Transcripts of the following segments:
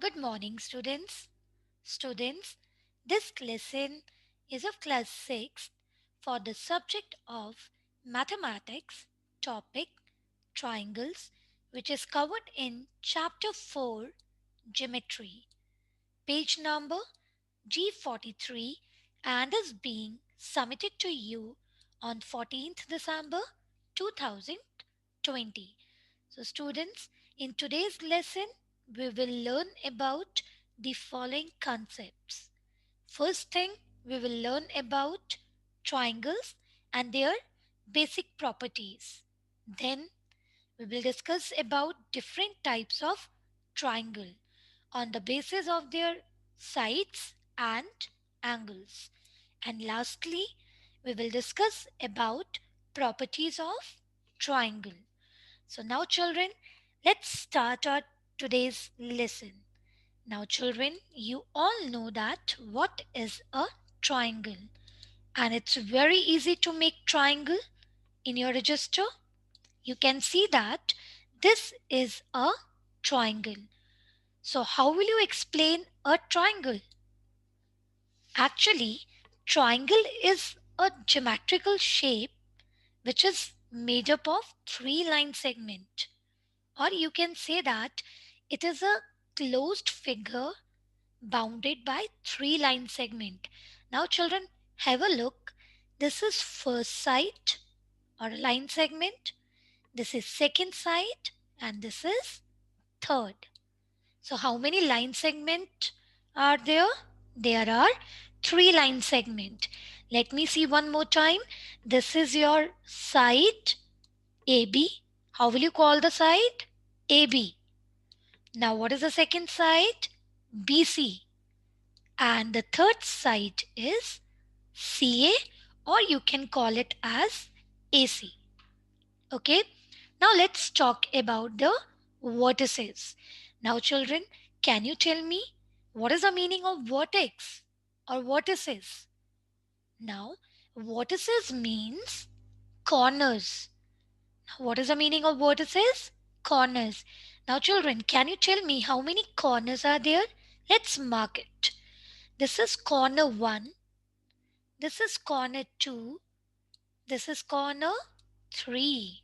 Good morning, students. Students, this lesson is of class 6 for the subject of mathematics topic triangles, which is covered in chapter 4 geometry, page number G43, and is being submitted to you on 14th December 2020. So, students, in today's lesson, we will learn about the following concepts. First thing, we will learn about triangles and their basic properties. Then, we will discuss about different types of triangle on the basis of their sides and angles. And lastly, we will discuss about properties of triangle. So now children, let's start our today's lesson. Now children, you all know that what is a triangle, and it's very easy to make triangle. In your register you can see that this is a triangle. So how will you explain a triangle? Actually, triangle is a geometrical shape which is made up of three line segment, or you can say that it is a closed figure bounded by three line segment. Now children, have a look. This is first side or line segment, this is second side, and this is third. So how many line segment are there? There are three line segment. Let me see one more time. This is your side AB. How will you call the side? AB. Now what is the second side? BC. And the third side is CA, or you can call it as AC. Okay. Now let's talk about the vertices. Now children, can you tell me what is the meaning of vertex or vertices? Now vertices means corners. What is the meaning of vertices? Corners. Now children, can you tell me how many corners are there? Let's mark it. This is corner 1, this is corner 2, this is corner 3.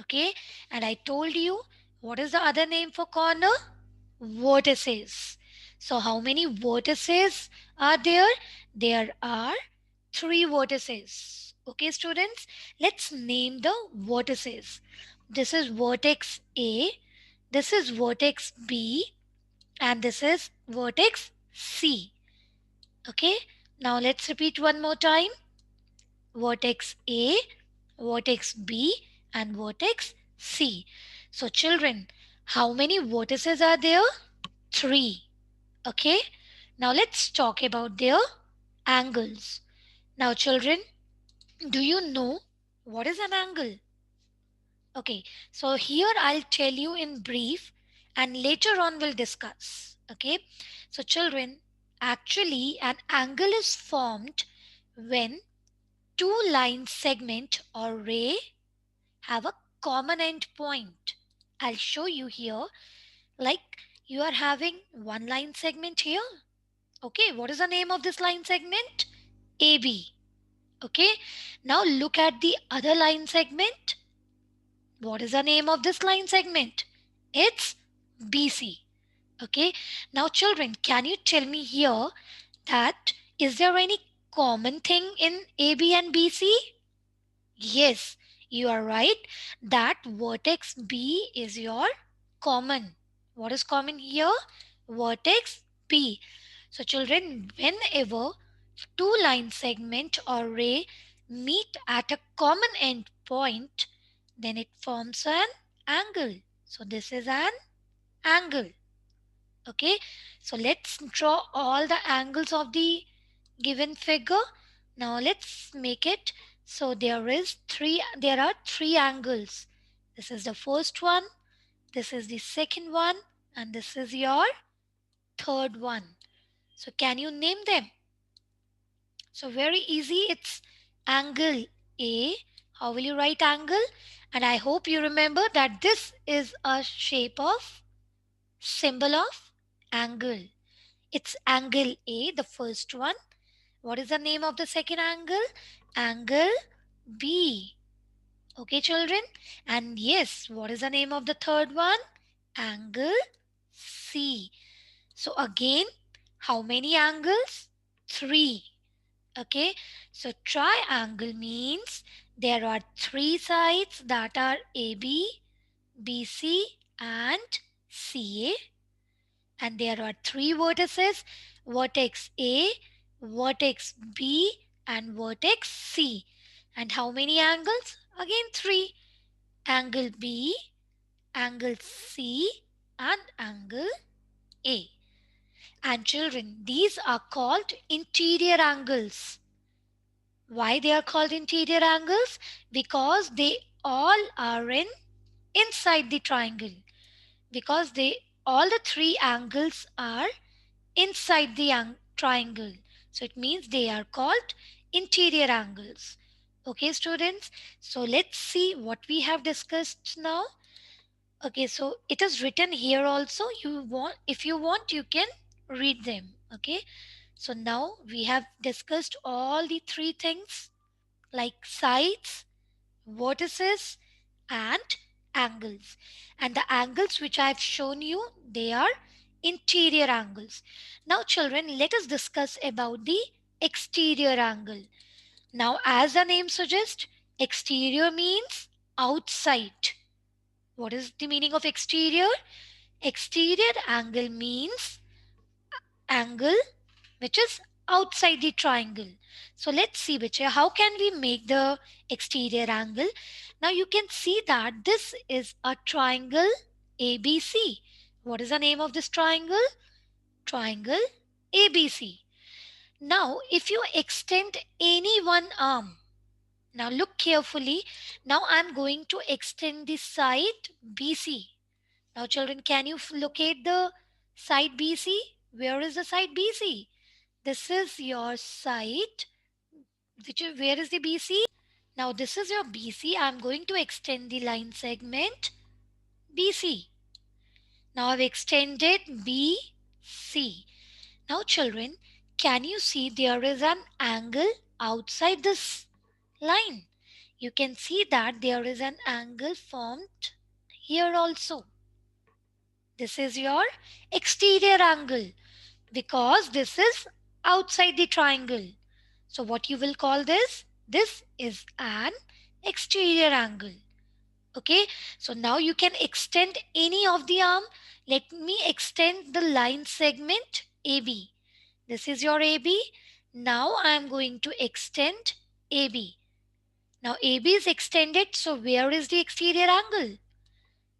Okay, and I told you what is the other name for corner? Vertices. So how many vertices are there? There are three vertices. Okay, students, let's name the vertices. This is vertex A, this is vertex B, and this is vertex C. Okay, now let's repeat one more time. Vertex A, vertex B, and vertex C. So children, how many vertices are there? Three. Okay, now let's talk about their angles. Now children, do you know what is an angle? Okay, so here I'll tell you in brief and later on we'll discuss. Okay, so children, actually an angle is formed when two line segment or ray have a common end point. I'll show you here, like you are having one line segment here. Okay, what is the name of this line segment? AB. Okay, now look at the other line segment. What is the name of this line segment? It's BC. Okay, now children, can you tell me here that is there any common thing in AB and BC? Yes, you are right. That vertex B is your common. What is common here? Vertex B. So children, whenever two line segment or ray meet at a common end point, then it forms an angle. So this is an angle. Okay, so let's draw all the angles of the given figure. Now let's make it so there are three angles. This is the first one, this is the second one, and this is your third one. So can you name them? So very easy, it's angle A. How will you write angle? And I hope you remember that this is a shape of symbol of angle. It's angle A, the first one. What is the name of the second angle? Angle B. Okay, children? And yes, what is the name of the third one? Angle C. So again, how many angles? Three. Okay, so triangle means there are three sides that are AB, BC, and CA, and there are three vertices: vertex A, vertex B, and vertex C. And how many angles? Again, three: angle B, angle C, and angle A. And children, these are called interior angles. Why they are called interior angles? Because they all are in inside the triangle. Because they all the three angles are inside the triangle. So it means they are called interior angles. Okay, students. So let's see what we have discussed now. Okay, so it is written here also. You want, if you want, you can read them. Okay. So now we have discussed all the three things like sides, vertices, and angles. And the angles which I have shown you, they are interior angles. Now, children, let us discuss about the exterior angle. Now, as the name suggests, exterior means outside. What is the meaning of exterior? Exterior angle means angle which is outside the triangle. So let's see, Bichya, how can we make the exterior angle? Now you can see that this is a triangle ABC. What is the name of this triangle? Triangle ABC. Now if you extend any one arm, now look carefully. Now I'm going to extend the side BC. Now children, can you locate the side BC? Where is the side BC? This is your side. Where is the BC? Now this is your BC. I'm going to extend the line segment BC. Now I've extended BC. Now children, can you see there is an angle outside this line? You can see that there is an angle formed here also. This is your exterior angle because this is outside the triangle. So what you will call this? This is an exterior angle. Okay, so now you can extend any of the arm. Let me extend the line segment AB. This is your AB. Now I am going to extend AB. Now AB is extended, so where is the exterior angle?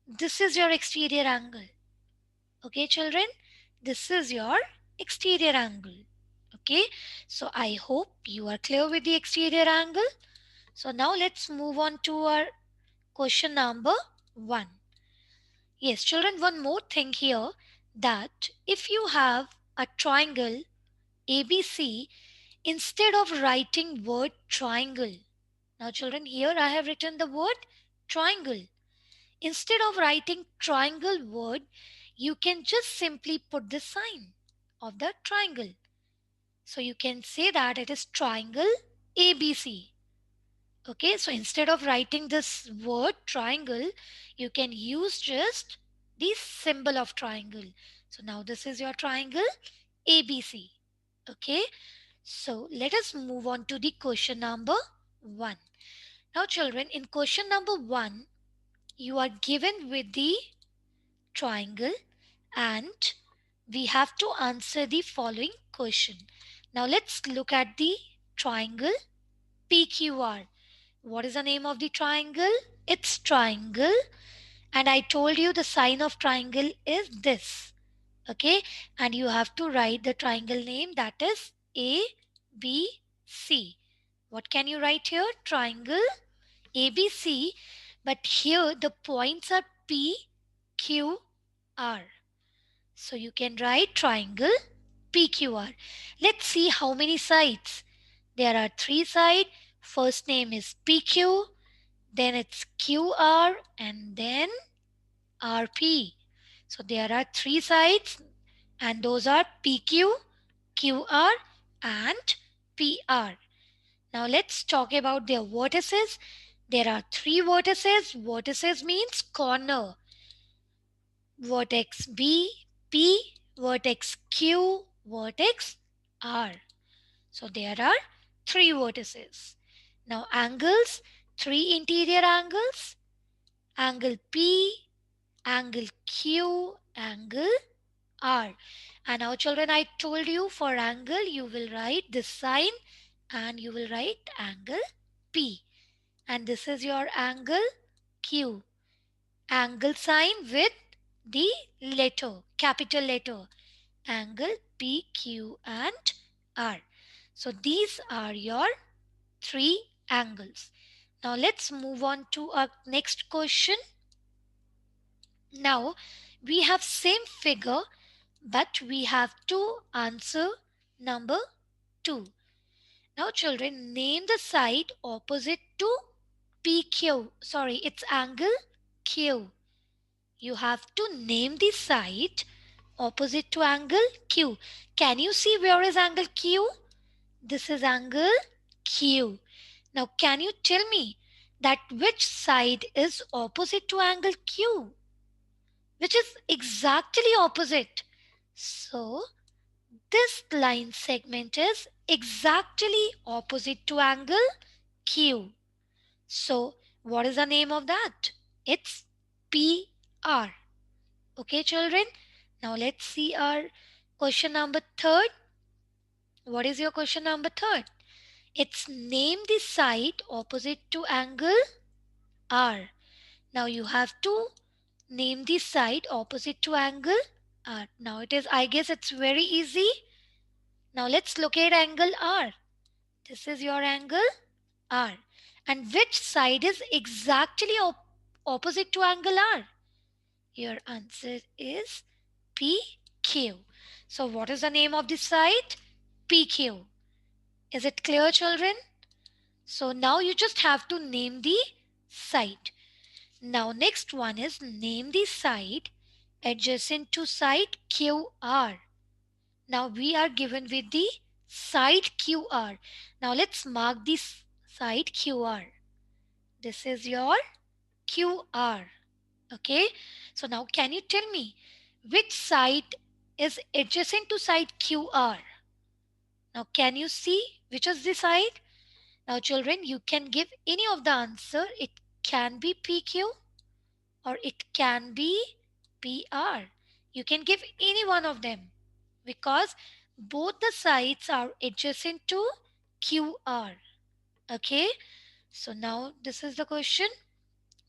This is your exterior angle. Okay, children, this is your exterior angle. Okay, so I hope you are clear with the exterior angle. So now let's move on to our question number 1. Yes, children, one more thing here, that if you have a triangle ABC, instead of writing word triangle, now children, here I have written the word triangle. Instead of writing triangle word, you can just simply put the sign of the triangle. So you can say that it is triangle ABC. Okay, so instead of writing this word triangle, you can use just the symbol of triangle. So now this is your triangle ABC. Okay, so let us move on to the question number 1. Now children, in question number 1, you are given with the triangle and we have to answer the following question. Now let's look at the triangle PQR. What is the name of the triangle? It's triangle. And I told you the sign of triangle is this. Okay. And you have to write the triangle name, that is A, B, C. What can you write here? Triangle ABC. But here the points are P, Q, R. So you can write triangle PQR. Let's see how many sides. There are three sides. First name is PQ, then it's QR, and then RP. So there are three sides. and those are PQ, QR, and PR. Now let's talk about their vertices. There are three vertices. Vertices means corner. Vertex B, P, vertex Q, vertex R. So there are three vertices. Now angles, three interior angles, angle P, angle Q, angle R. And now children, I told you for angle you will write this sign and you will write angle P. And this is your angle Q. Angle sign with the letter, capital letter. Angle P, Q and R. So these are your three angles. Now let's move on to our next question. Now we have same figure but we have to answer number 2. Now children, name the side opposite to PQ. Sorry, it's angle Q. You have to name the side opposite to angle Q. Can you see where is angle Q? This is angle Q. Now can you tell me that which side is opposite to angle Q? Which is exactly opposite. So this line segment is exactly opposite to angle Q. So what is the name of that? It's PR. Okay children. Now let's see our question number 3. What is your question number 3? It's name the side opposite to angle R. Now you have to name the side opposite to angle R. Now it is, I guess it's very easy. Now let's locate angle R. This is your angle R. And which side is exactly opposite to angle R? Your answer is PQ. So what is the name of this side? PQ. Is it clear children? So now you just have to name the side. Now next one is name the side adjacent to side QR. Now we are given with the side QR. Now let's mark this side QR. This is your QR. Okay. So now can you tell me which side is adjacent to side QR? Now can you see which is the side? Now children, you can give any of the answer. It can be PQ or it can be PR. You can give any one of them because both the sides are adjacent to QR. Okay. So now this is the question.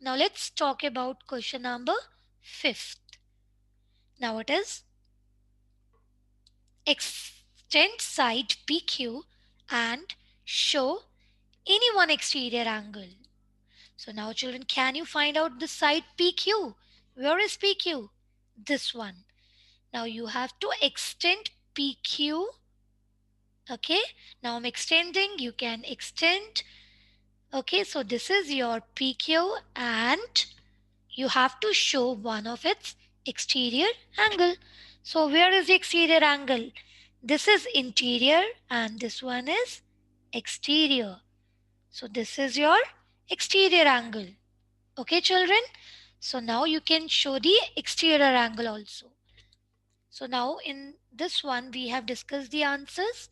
Now let's talk about question number 5th. Now it is extend side PQ and show any one exterior angle. So now children, can you find out the side PQ? Where is PQ? This one. Now you have to extend PQ. Okay. Now I'm extending. You can extend. Okay. So this is your PQ and you have to show one of its exterior angle. So where is the exterior angle? This is interior and this one is exterior. So this is your exterior angle. Okay children. So now you can show the exterior angle also. So now in this one we have discussed the answers.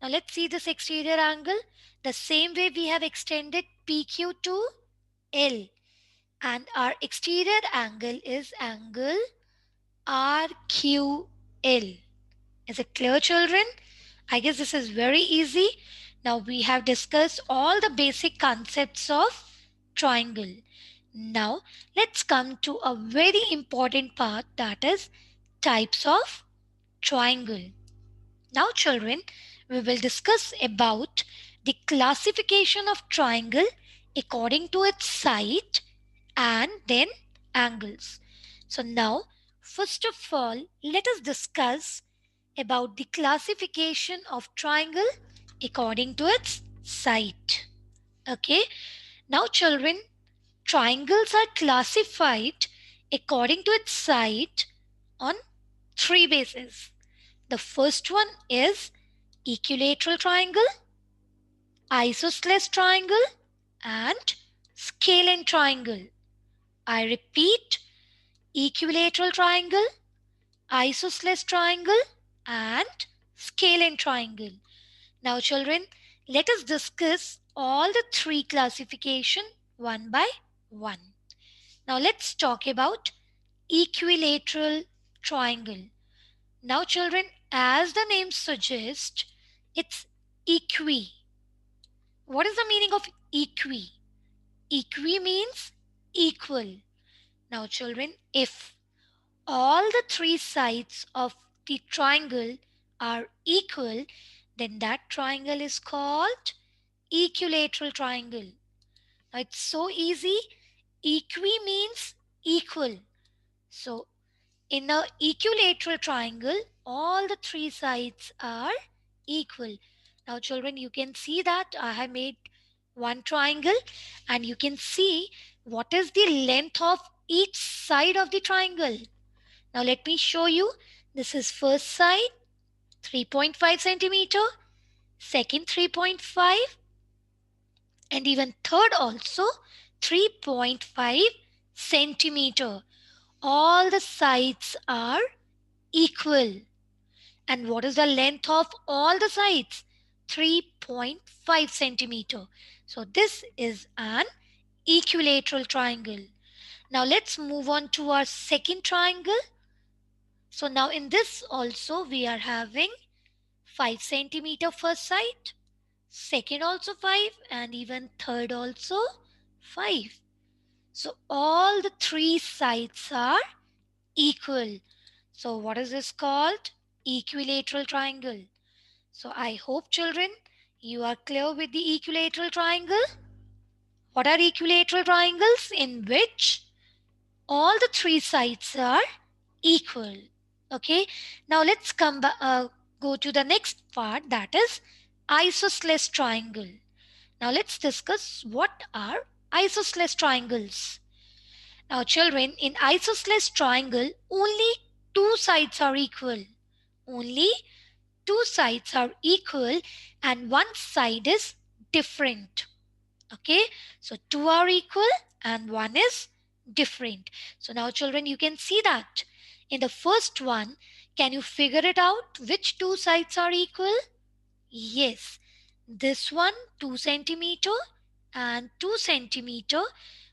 Now let's see this exterior angle. The same way we have extended PQ to L. And our exterior angle is angle RQL. Is it clear children? I guess this is very easy. Now we have discussed all the basic concepts of triangle. Now let's come to a very important part, that is types of triangle. Now children, we will discuss about the classification of triangle according to its side and then angles. So now first of all let us discuss about the classification of triangle according to its side. Okay. Now children, triangles are classified according to its side on three bases. The first one is equilateral triangle, isosceles triangle, and scalene triangle. I repeat, equilateral triangle, isosceles triangle, and scalene triangle. Now children, let us discuss all the three classification one by one. Now let's talk about equilateral triangle. Now children, as the name suggests, it's equi. What is the meaning of equi? Equi means equal. Now children, if all the three sides of the triangle are equal, then that triangle is called equilateral triangle. Now it's so easy. Equi means equal. So in a equilateral triangle, all the three sides are equal. Now children, you can see that I have made one triangle, and you can see what is the length of each side of the triangle. Now let me show you. This is first side 3.5 centimeter, second 3.5, and even third also 3.5 centimeter. All the sides are equal. And what is the length of all the sides? 3.5 centimeter. So this is an equilateral triangle. Now let's move on to our second triangle. So now in this also we are having 5 centimeter first side, second also 5, and even third also 5. So all the three sides are equal. So what is this called? Equilateral triangle. So I hope children you are clear with the equilateral triangle. What are equilateral triangles? In which all the three sides are equal. Okay. Now let's go to the next part, that is isosceles triangle. Now let's discuss what are isosceles triangles. Now children, in isosceles triangle only two sides are equal. Only two sides are equal and one side is different. Okay, so two are equal and one is different. So now children, you can see that in the first one, can you figure it out which two sides are equal? Yes, this one 2 centimeter and 2 centimeter,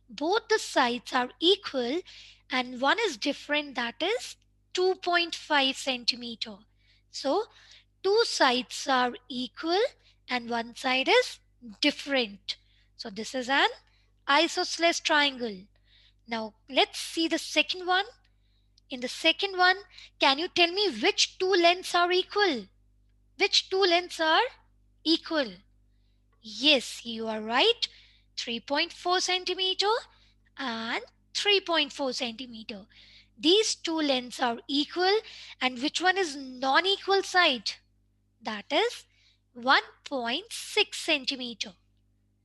both the sides are equal and one is different, that is 2.5 centimeter. So two sides are equal and one side is different. So this is an isosceles triangle. Now let's see the second one. In the second one, can you tell me which two lengths are equal? Which two lengths are equal? Yes, you are right. 3.4 centimeter and 3.4 centimeter. These two lengths are equal, and which one is non-equal side? That is 1.6 centimeter.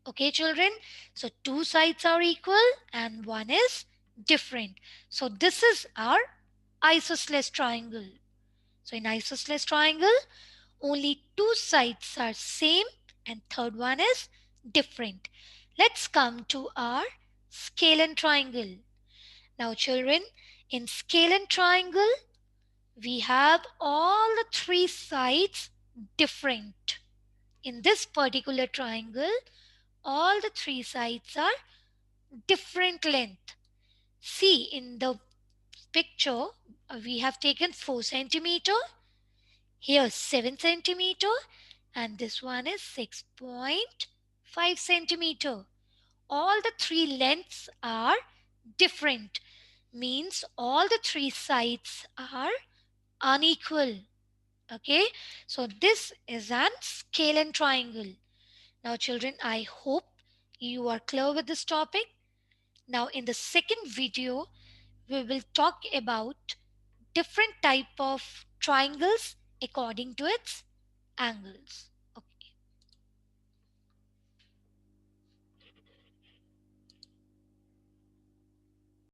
Okay, children. So two sides are equal and one is different. So this is our isosceles triangle. So in isosceles triangle, only two sides are same and third one is different. Let's come to our scalene triangle. Now children, in scalene triangle, we have all the three sides different. In this particular triangle, all the three sides are different length. See in the picture, we have taken 4 centimeter, here 7 centimeter, and this one is 6.5 centimeter. All the three lengths are different, means all the three sides are unequal. Okay, so this is an scalene triangle. Now children, I hope you are clear with this topic. Now in the second video, we will talk about different type of triangles according to its angles.